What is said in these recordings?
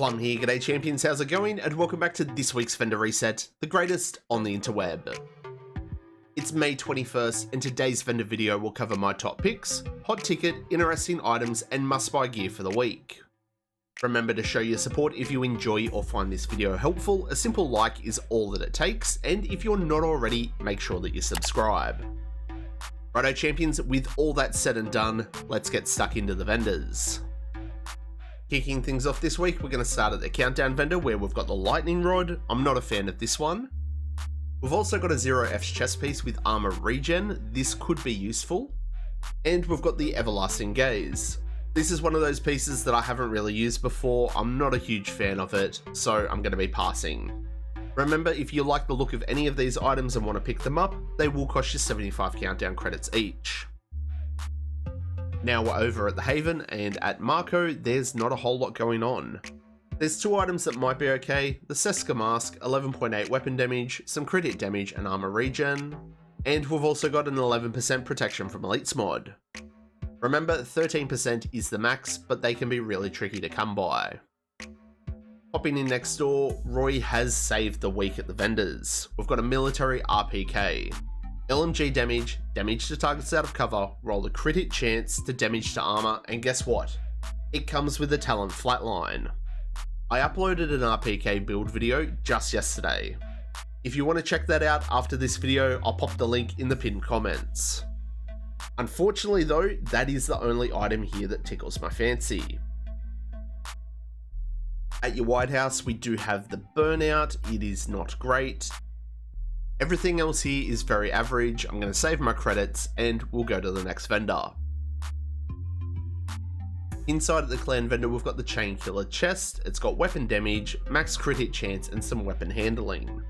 Plum here, g'day champions, how's it going? And welcome back to this week's vendor reset, the greatest on the interweb. It's May 21st and today's vendor video will cover my top picks, hot ticket, interesting items and must buy gear for the week. Remember to show your support if you enjoy or find this video helpful. A simple like is all that it takes, and if you're not already, make sure that you subscribe. Righto champions, with all that said and done, let's get stuck into the vendors. Kicking things off this week, we're going to start at the countdown vendor where we've got the lightning rod. I'm not a fan of this one. We've also got a 0F's chest piece with armor regen. This could be useful. And we've got the everlasting gaze. This is one of those pieces that I haven't really used before. I'm not a huge fan of it, so I'm going to be passing. Remember, if you like the look of any of these items and want to pick them up, they will cost you 75 countdown credits each. Now we're over at the Haven, and at Marco, there's not a whole lot going on. There's two items that might be okay, the Seska mask, 11.8 weapon damage, some crit hit damage and armor regen, and we've also got an 11% protection from elites mod. Remember, 13% is the max, but they can be really tricky to come by. Hopping in next door, Roy has saved the week at the vendors. We've got a military RPK. LMG damage, damage to targets out of cover, roll a crit hit chance to damage to armor, and guess what? It comes with a talent flatline. I uploaded an RPK build video just yesterday. If you want to check that out after this video, I'll pop the link in the pinned comments. Unfortunately though, that is the only item here that tickles my fancy. At your White House, we do have the burnout. It is not great. Everything else here is very average. I'm going to save my credits and we'll go to the next vendor. Inside of the clan vendor, we've got the chain killer chest. It's got weapon damage, max crit hit chance and some weapon handling.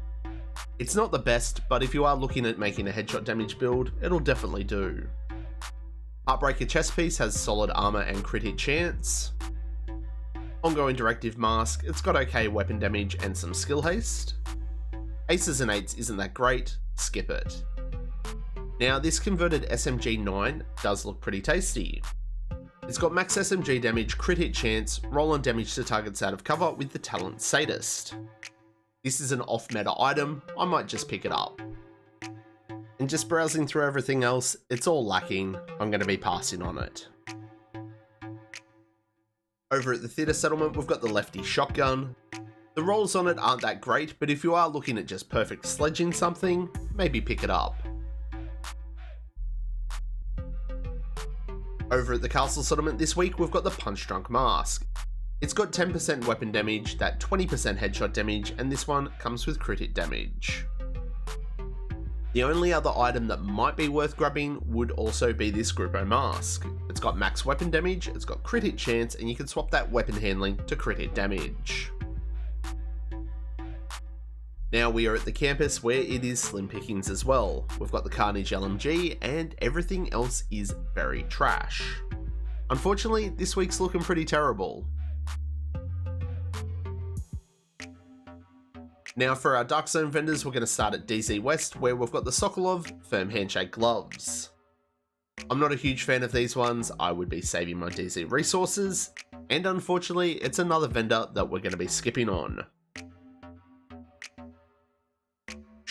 It's not the best, but if you are looking at making a headshot damage build, it'll definitely do. Heartbreaker chest piece has solid armor and crit hit chance. Ongoing directive mask, it's got okay weapon damage and some skill haste. Aces and 8s isn't that great, skip it. Now this converted SMG9 does look pretty tasty. It's got max SMG damage, crit hit chance, roll on damage to targets out of cover with the talent sadist. This is an off meta item, I might just pick it up. And just browsing through everything else, it's all lacking, I'm going to be passing on it. Over at the theatre settlement, we've got the lefty shotgun. The rolls on it aren't that great, but if you are looking at just perfect sledging something, maybe pick it up. Over at the castle settlement this week, we've got the punch drunk mask. It's got 10% weapon damage, that 20% headshot damage, and this one comes with crit hit damage. The only other item that might be worth grabbing would also be this Grupo mask. It's got max weapon damage, it's got crit hit chance, and you can swap that weapon handling to crit hit damage. Now we are at the campus where it is slim pickings as well. We've got the Carnage LMG and everything else is very trash. Unfortunately, this week's looking pretty terrible. Now for our Dark Zone vendors, we're going to start at DZ West where we've got the Sokolov Firm Handshake gloves. I'm not a huge fan of these ones, I would be saving my DZ resources, and unfortunately it's another vendor that we're going to be skipping on.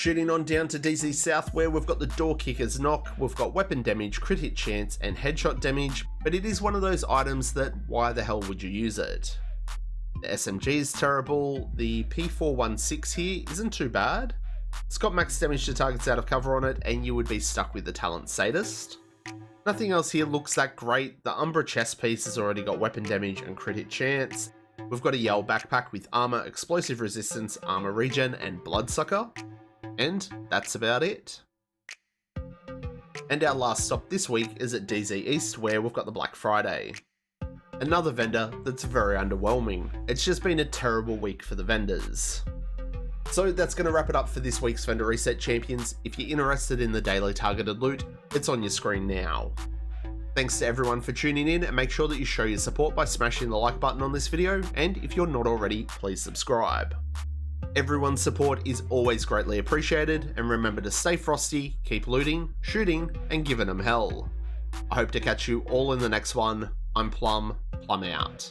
Shooting on down to DZ South where we've got the door kickers knock, we've got weapon damage, crit hit chance and headshot damage, but it is one of those items that why the hell would you use it? The SMG is terrible, the P416 here isn't too bad, it's got max damage to targets out of cover on it and you would be stuck with the talent sadist. Nothing else here looks that great, the Umbra chest piece has already got weapon damage and crit hit chance, we've got a Yell backpack with armor, explosive resistance, armor regen and bloodsucker. And that's about it. And our last stop this week is at DZ East where we've got the Black Friday. Another vendor that's very underwhelming. It's just been a terrible week for the vendors. So that's going to wrap it up for this week's vendor reset champions. If you're interested in the daily targeted loot, it's on your screen now. Thanks to everyone for tuning in and make sure that you show your support by smashing the like button on this video, and if you're not already, please subscribe. Everyone's support is always greatly appreciated, and remember to stay frosty, keep looting, shooting, and giving them hell. I hope to catch you all in the next one. I'm Plum out.